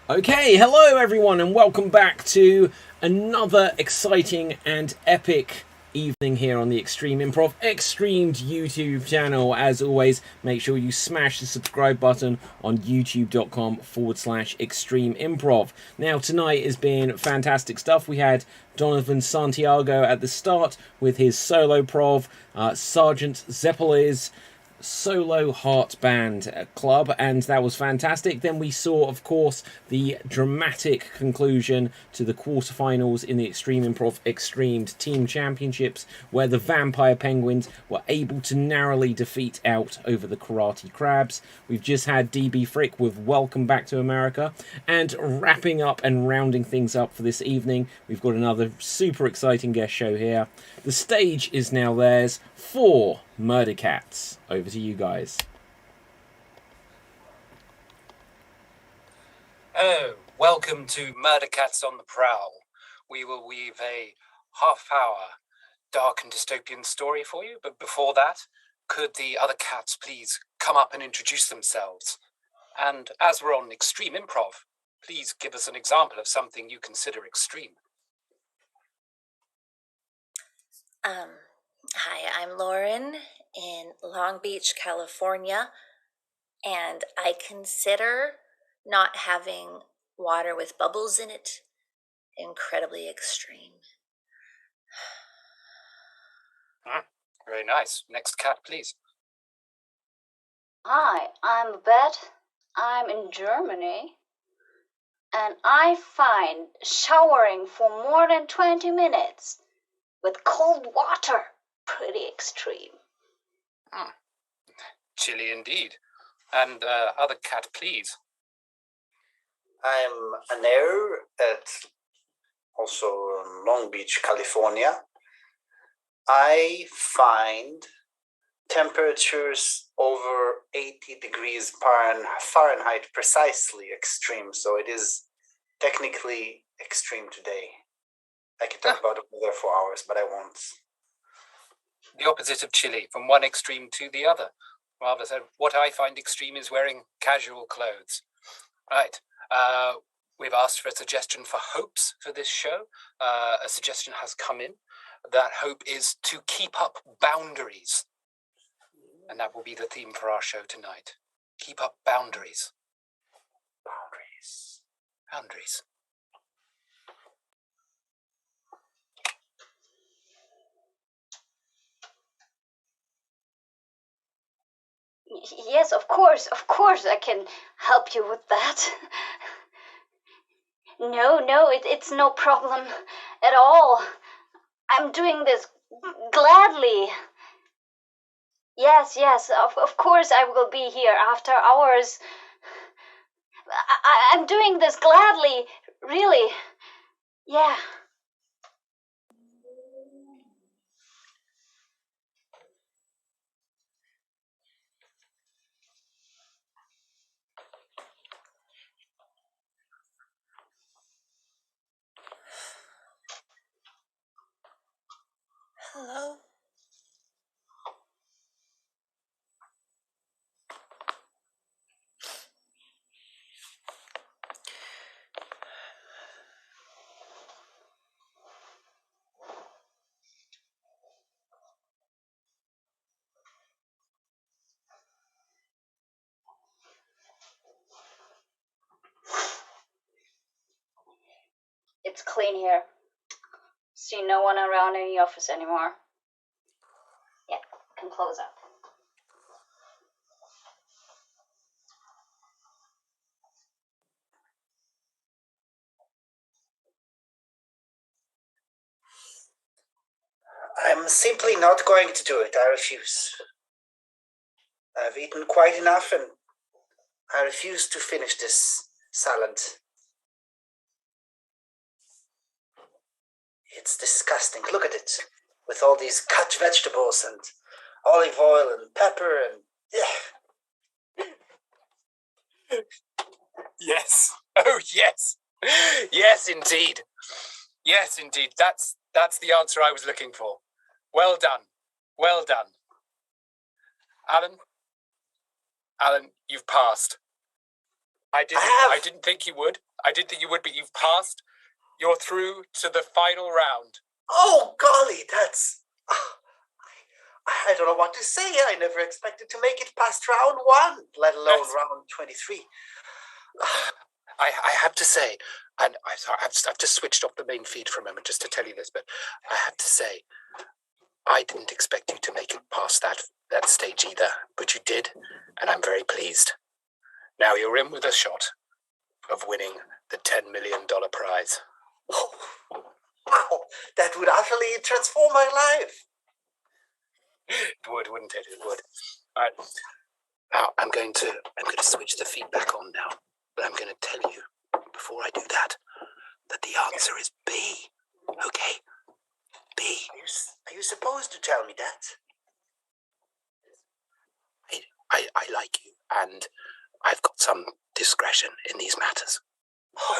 Okay, hello everyone, and welcome back to another exciting and epic evening here on the Extreme Improv Xstreamed YouTube channel. As always, make sure you smash the subscribe button on youtube.com/extreme improv. Now, tonight has been fantastic stuff. We had Donovan Santiago at the start with his solo prov, Sergeant Zeppelis solo heart band club, and that was fantastic. Then we saw, of course, the dramatic conclusion to the quarterfinals in the Extreme Improv Xstreamed Team Championships, where the Vampire Penguins were able to narrowly defeat out over the Karate Crabs. We've just had DB Frick with Welcome Back to America, and wrapping up and rounding things up for this evening, we've got another super exciting guest show here. The stage is now theirs for Murder Cats. Over to you guys. Oh, welcome to Murder Cats on the Prowl. We will weave a half-hour dark and dystopian story for you, but before that, could the other cats please come up and introduce themselves? And as we're on Extreme Improv, please give us an example of something you consider extreme. Hi, I'm Lauren in Long Beach, California, and I consider not having water with bubbles in it incredibly extreme. Very nice. Next cat, please. Hi, I'm Bet. I'm in Germany, and I find showering for more than 20 minutes with cold water pretty extreme. Chilly indeed. And other cat, please. I'm Aner at also Long Beach, California. I find temperatures over 80 degrees Fahrenheit precisely extreme, so it is technically extreme today. I can talk about the weather for hours, but I won't. The opposite of chilly, from one extreme to the other. Rather said, what I find extreme is wearing casual clothes. Right. We've asked for a suggestion for hopes for this show. A suggestion has come in. That hope is to keep up boundaries. And that will be the theme for our show tonight. Keep up boundaries. Boundaries. Yes, of course I can help you with that. No, it's no problem at all. I'm doing this gladly. Yes, of course I will be here after hours. I'm doing this gladly, really. Yeah. Hello? It's clean here. See no one around in the office anymore. Yeah, can close up. I'm simply not going to do it. I refuse. I've eaten quite enough, and I refuse to finish this salad. It's disgusting. Look at it. With all these cut vegetables and olive oil and pepper and... Yes. Oh, yes. Yes, indeed. Yes, indeed. That's the answer I was looking for. Well done. Well done. Alan, you've passed. I didn't think you would. I didn't think you would, but you've passed. You're through to the final round. Oh, golly, that's... I don't know what to say. I never expected to make it past round 1, let alone round 23. I have to say, and I've just switched off the main feed for a moment just to tell you this, but I have to say, I didn't expect you to make it past that stage either, but you did, and I'm very pleased. Now you're in with a shot of winning the $10 million prize. Oh, wow, that would utterly transform my life. It would, wouldn't it? It would. All right. Now I'm going to switch the feedback on now, but I'm going to tell you before I do that the answer is B. Okay, B. Are you supposed to tell me that? I like you, and I've got some discretion in these matters.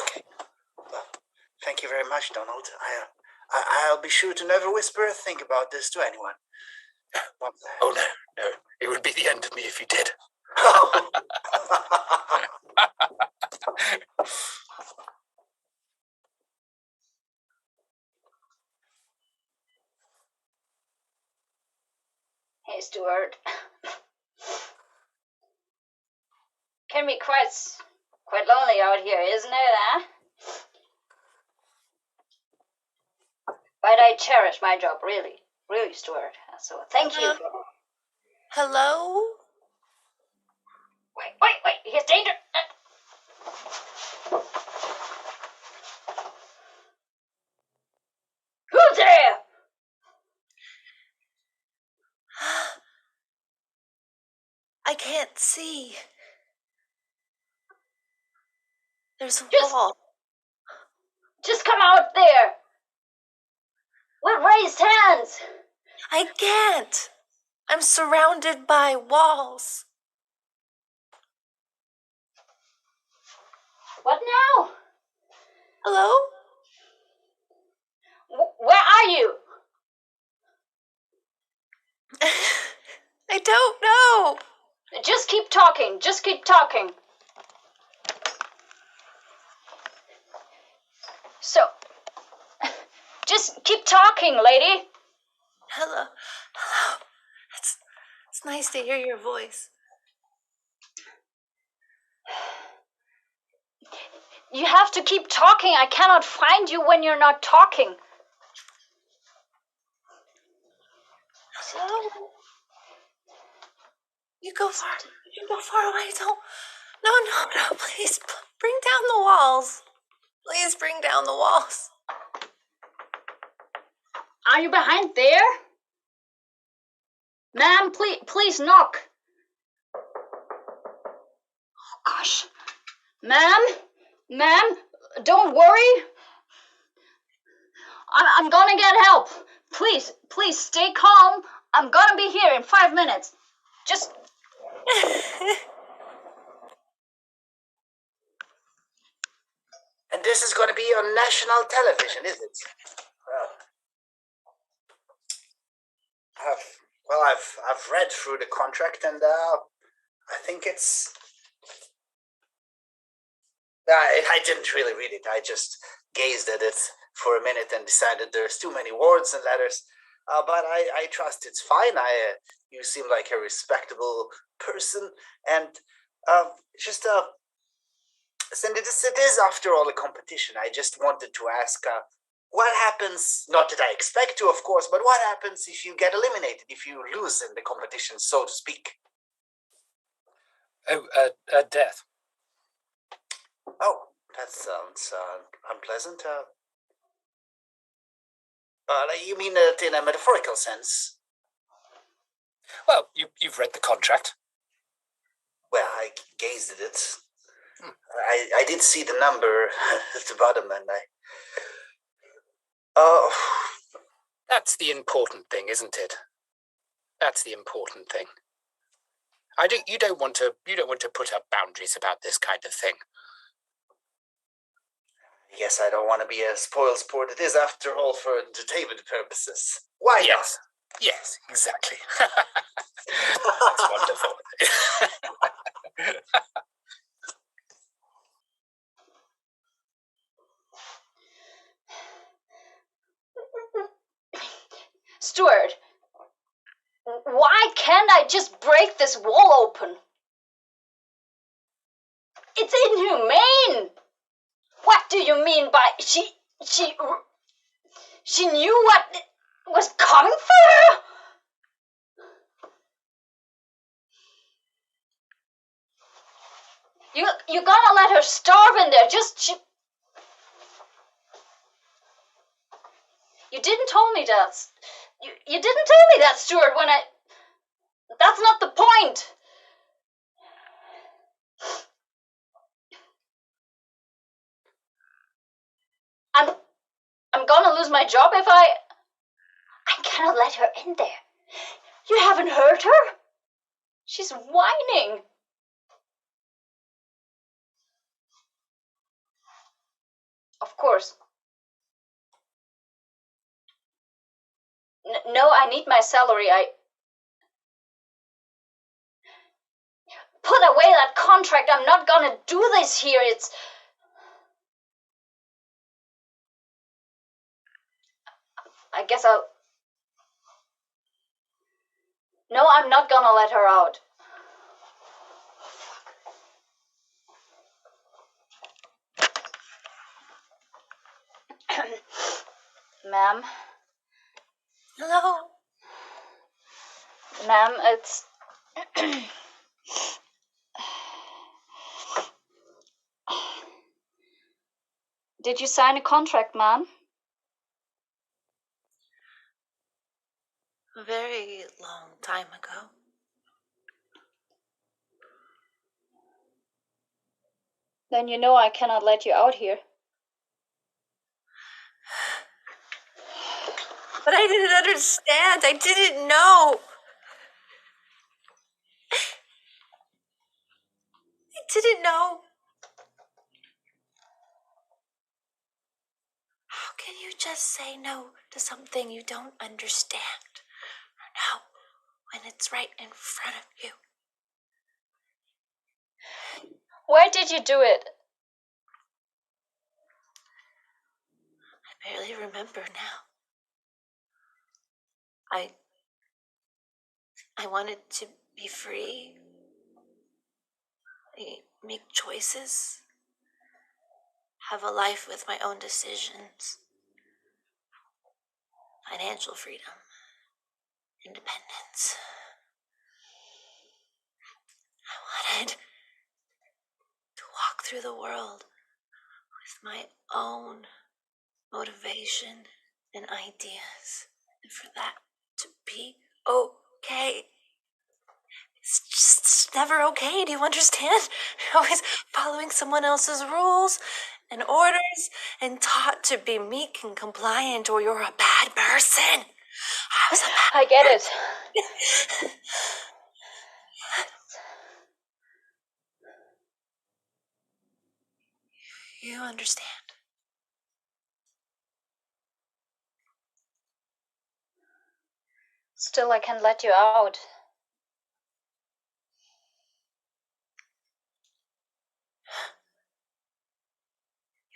Okay. Well, thank you very much, Donald. I'll be sure to never whisper a thing about this to anyone. Oh, no. It would be the end of me if you did. Hey, Stuart. Can be quite lonely out here, isn't it, huh? But I cherish my job, really, Stuart. So thank you. Hello? Wait, here's danger. Who's there? I can't see. There's a Just- wall. Just come out there. With raised hands. I can't. I'm surrounded by walls. What now? Hello? Where are you? I don't know. Just keep talking. So, just keep talking, lady. Hello. It's nice to hear your voice. You have to keep talking. I cannot find you when you're not talking. Hello? You go far away. Don't. No, please. Bring down the walls. Please bring down the walls. Are you behind there? Ma'am, please knock. Oh, gosh. Ma'am, don't worry. I'm gonna get help. Please stay calm. I'm gonna be here in 5 minutes. Just... And this is going to be on national television, is it? I've read through the contract, and I think it's... I didn't really read it. I just gazed at it for a minute and decided there's too many words and letters. But I trust it's fine. You seem like a respectable person, and since it is after all a competition, I just wanted to ask, what happens, not that I expect to, of course, but what happens if you get eliminated, if you lose in the competition, so to speak? Oh, death. Oh, that sounds unpleasant. You mean it in a metaphorical sense? Well, you've read the contract. Well, I gazed at it. I did see the number at the bottom, and That's the important thing, isn't it? That's the important thing. You don't want to put up boundaries about this kind of thing. Yes, I don't want to be a spoil sport. It is, after all, for entertainment purposes. Why Yes. Yes, exactly. That's wonderful. Stuart, why can't I just break this wall open? It's inhumane! What do you mean by she knew what was coming for her? You gotta let her starve in there. You didn't tell me that. You didn't tell me that, Stuart, when I... That's not the point. I'm gonna lose my job if I cannot let her in there. You haven't heard her? She's whining. Of course. No, I need my salary. Put away that contract. I'm not gonna do this here. I guess I'll... No, I'm not gonna let her out. Ma'am? Hello? Ma'am, it's... Did you sign a contract, ma'am? A very long time ago. Then you know I cannot let you out here. But I didn't understand. I didn't know. I didn't know. How can you just say no to something you don't understand? Or no, when it's right in front of you? Where did you do it? I barely remember now. I wanted to be free. Make choices. Have a life with my own decisions. Financial freedom. Independence. I wanted to walk through the world with my own motivation and ideas. And for that to be okay. It's just never okay, do you understand? You're always following someone else's rules and orders and taught to be meek and compliant or you're a bad person. I was a bad I get it. You understand. Still, I can let you out.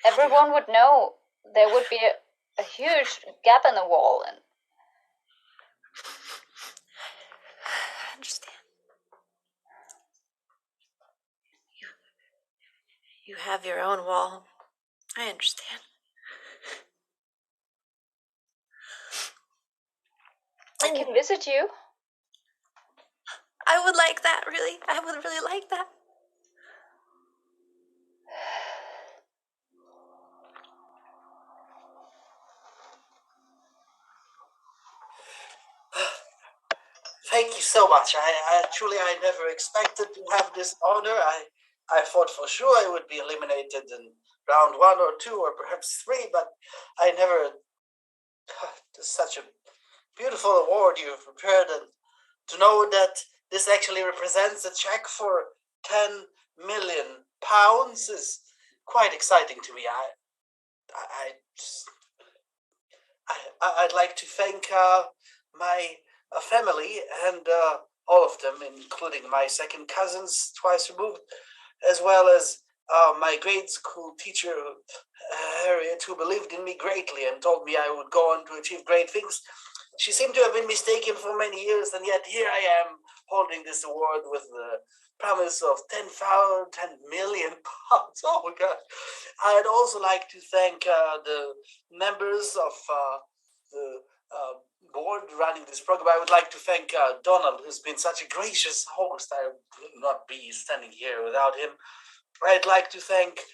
Everyone would know there would be a huge gap in the wall. And I understand. You have your own wall. I understand. I can visit you. I would like that, really. I would really like that. Thank you so much. I never expected to have this honor. I thought for sure I would be eliminated in round 1 or 2 or perhaps 3, but I never... This is such a beautiful award you've prepared, and to know that this actually represents a check for £10 million is quite exciting to me. I'd like to thank my family and all of them, including my second cousins twice removed, as well as my grade school teacher, Harriet, who believed in me greatly and told me I would go on to achieve great things. She seemed to have been mistaken for many years, and yet here I am holding this award with the promise of 10 million pounds. Oh my God. I'd also like to thank the members of the board running this program. I would like to thank Donald, who's been such a gracious host. I would not be standing here without him. I'd like to thank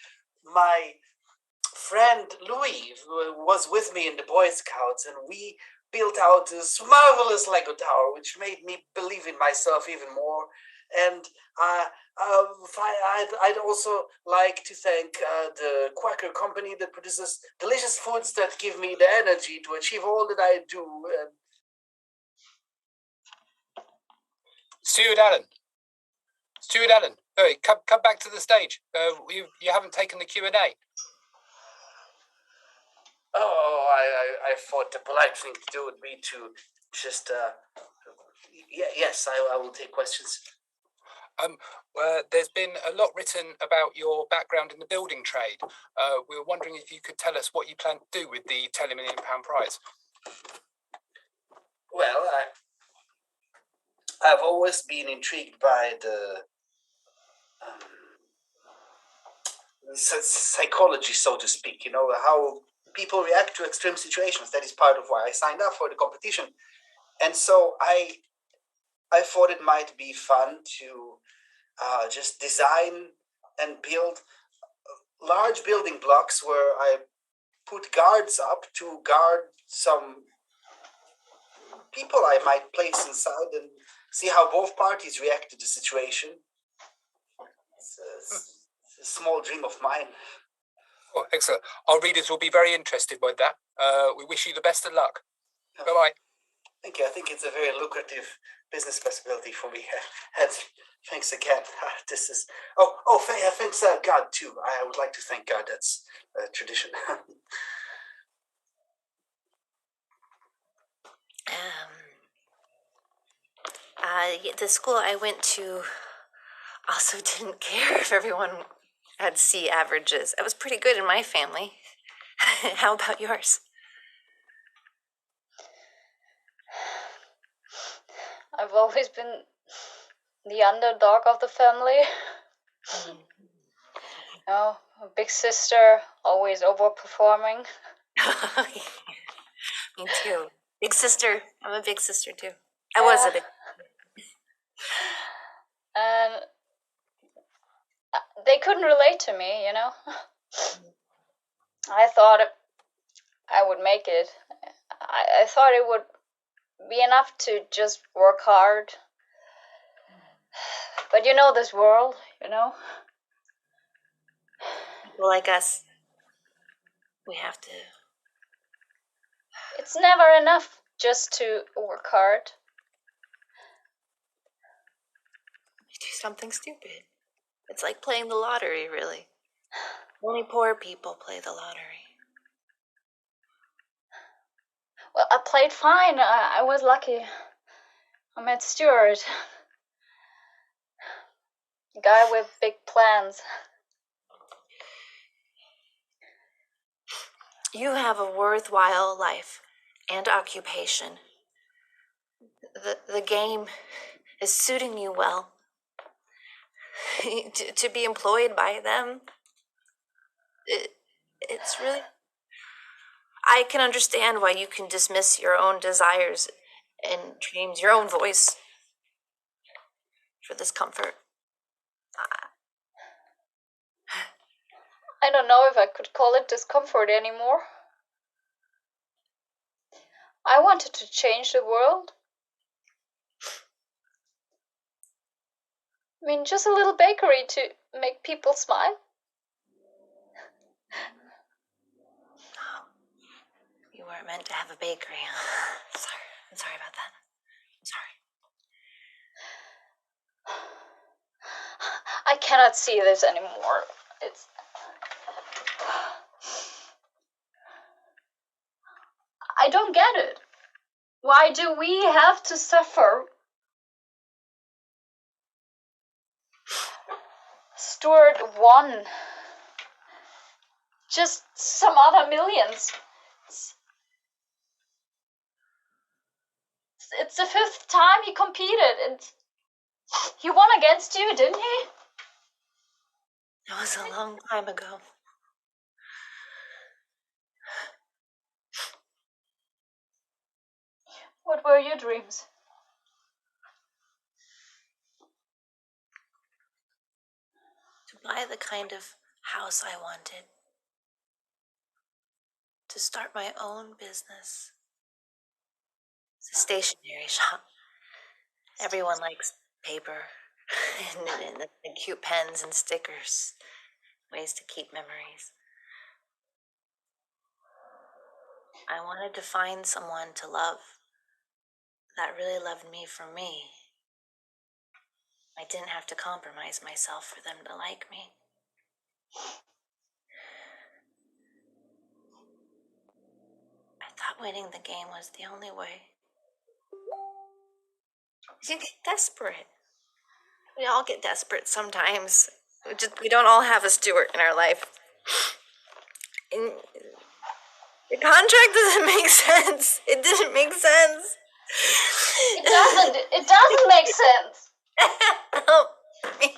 my friend Louis, who was with me in the Boy Scouts, and we built out this marvelous Lego tower, which made me believe in myself even more. And I'd also like to thank the Quaker company that produces delicious foods that give me the energy to achieve all that I do. Stuart Allen, hey, come back to the stage. You haven't taken the Q&A. Oh, I thought the polite thing to do would be to just, yes, I will take questions. There's been a lot written about your background in the building trade. We were wondering if you could tell us what you plan to do with the £10 million prize. Well, I've always been intrigued by the psychology, so to speak, you know, how people react to extreme situations. That is part of why I signed up for the competition. And so I thought it might be fun to just design and build large building blocks where I put guards up to guard some people I might place inside and see how both parties react to the situation. It's a small dream of mine. Oh, excellent. Our readers will be very interested by that. We wish you the best of luck. Bye-bye. Thank you. I think it's a very lucrative business possibility for me. Thanks again. This is thanks God too. I would like to thank God. That's a tradition. The school I went to also didn't care if everyone had C averages. I was pretty good in my family. How about yours? I've always been the underdog of the family. A big sister, always overperforming. Me too. Big sister. I'm a big sister too. I was a big. And they couldn't relate to me, you know. I thought I would make it. I thought it would be enough to just work hard. But you know this world, you know. People like us, we have to. It's never enough just to work hard. You do something stupid. It's like playing the lottery, really. Only poor people play the lottery. Well, I played fine. I was lucky. I met Stuart. A guy with big plans. You have a worthwhile life and occupation. The game is suiting you well. to be employed by them, it's really... I can understand why you can dismiss your own desires and dreams, your own voice, for this comfort. I don't know if I could call it discomfort anymore. I wanted to change the world. I mean, just a little bakery to make people smile. You weren't meant to have a bakery. I'm sorry about that. I'm sorry. I cannot see this anymore. I don't get it. Why do we have to suffer? Stuart won. Just some other millions. It's the 5th time he competed, and he won against you, didn't he? It was a long time ago. What were your dreams? To buy the kind of house I wanted. To start my own business. It's a stationery shop. Everyone likes paper and cute pens and stickers. Ways to keep memories. I wanted to find someone to love that really loved me for me. I didn't have to compromise myself for them to like me. I thought winning the game was the only way. You get desperate. We all get desperate sometimes. We don't all have a Stuart in our life. And the contract doesn't make sense. It didn't make sense. It doesn't make sense. Help me.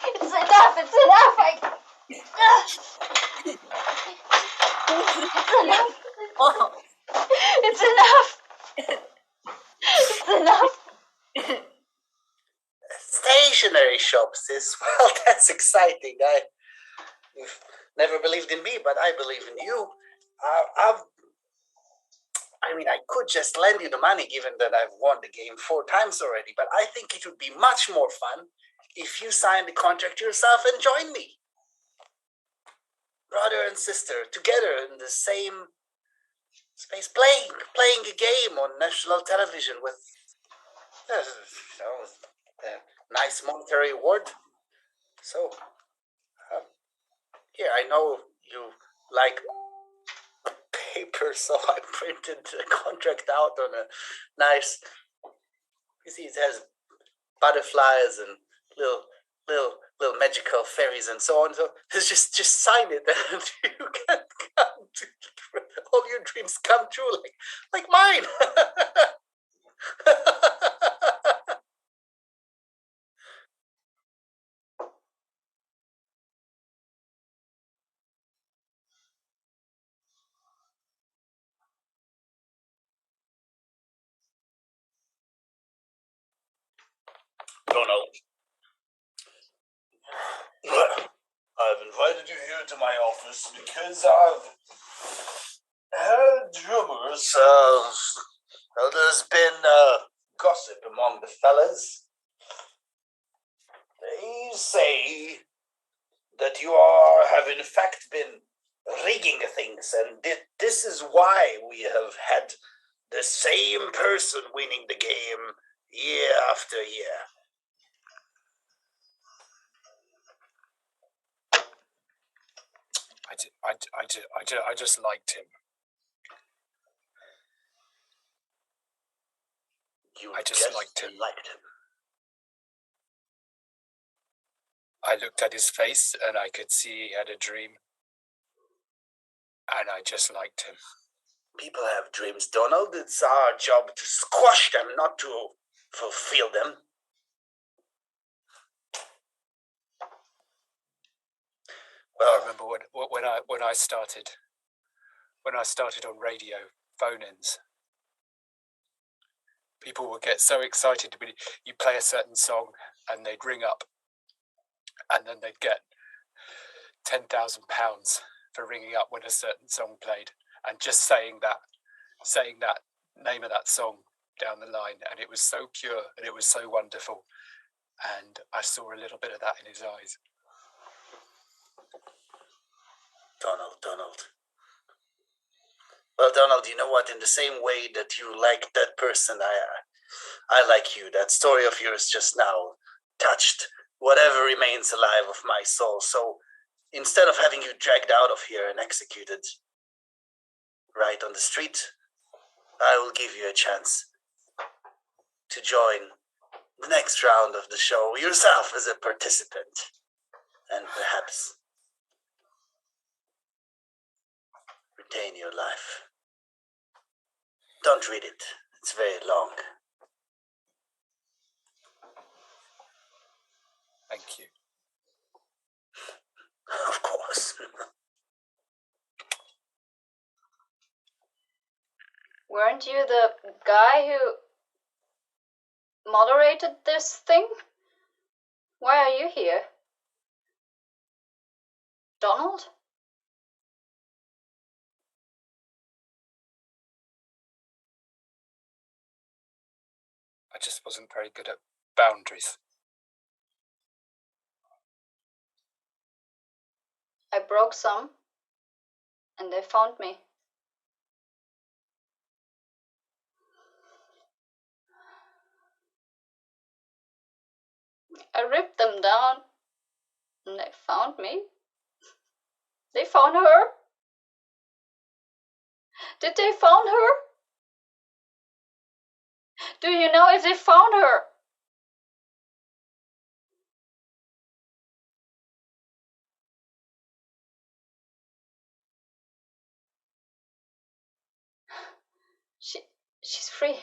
It's enough. It's enough. It's enough. It's enough. Stationery shops is, well, that's exciting. You've never believed in me, but I believe in you. I could just lend you the money given that I've won the game 4 times already, but I think it would be much more fun if you signed the contract yourself and joined me. Brother and sister, together in the same space, playing a game on national television with a nice monetary award. So, here, I know you like paper, so I printed the contract out on a nice. You see, it has butterflies and little magical fairies and so on. So just sign it, and you can come to all your dreams come true, like mine. Donald, I've invited you here to my office because I've heard rumors of. Well, there's been gossip among the fellas. They say that you have in fact been rigging things, and this is why we have had the same person winning the game year after year. I just liked him. I just liked him. I looked at his face and I could see he had a dream. And I just liked him. People have dreams, Donald. It's our job to squash them, not to fulfill them. Well, I remember when I started on radio, phone-ins. People would get so excited when you play a certain song and they'd ring up and then they'd get £10,000 for ringing up when a certain song played and just saying that name of that song down the line, and it was so pure and it was so wonderful, and I saw a little bit of that in his eyes. Donald. Well, Donald, you know what? In the same way that you like that person, I like you. That story of yours just now touched whatever remains alive of my soul. So instead of having you dragged out of here and executed right on the street, I will give you a chance to join the next round of the show yourself as a participant. And perhaps retain your life. Don't read it. It's very long. Thank you. Of course. Weren't you the guy who moderated this thing? Why are you here? Donald? I just wasn't very good at boundaries. I broke some, and they found me. I ripped them down, and they found me. They found her. Did they found her? Do you know if they found her? She's free.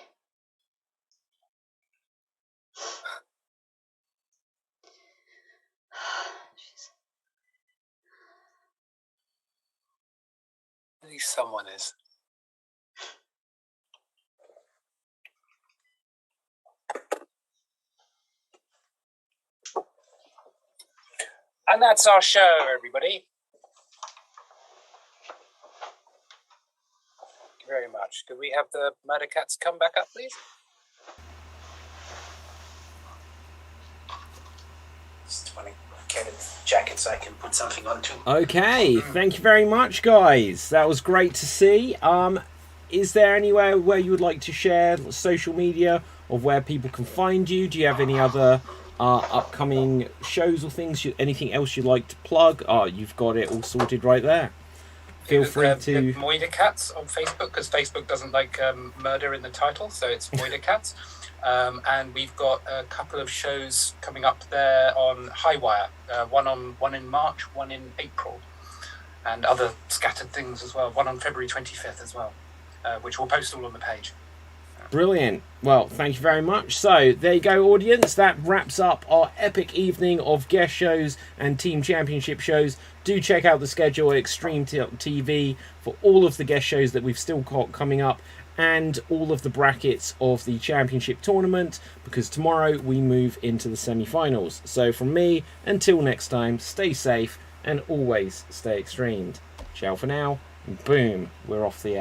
At least someone is. And that's our show, everybody. Thank you very much. Could we have the Murder Cats come back up, please? Just want to get a jacket so I can put something on too. Okay, thank you very much, guys. That was great to see. Is there anywhere where you would like to share social media of where people can find you? Do you have any other upcoming shows or things? Anything else you'd like to plug? You've got it all sorted right there. Feel free to... Moida Cats on Facebook, because Facebook doesn't like murder in the title, so it's Moida Cats. And we've got a couple of shows coming up there on Highwire. One in March, one in April, and other scattered things as well. One on February 25th as well, which we'll post all on the page. Brilliant. Well, thank you very much. So, there you go, audience. That wraps up our epic evening of guest shows and team championship shows. Do check out the schedule at Extreme TV for all of the guest shows that we've still got coming up and all of the brackets of the championship tournament, because tomorrow we move into the semi-finals. So, from me, until next time, stay safe and always stay extremed. Ciao for now, and boom, we're off the air.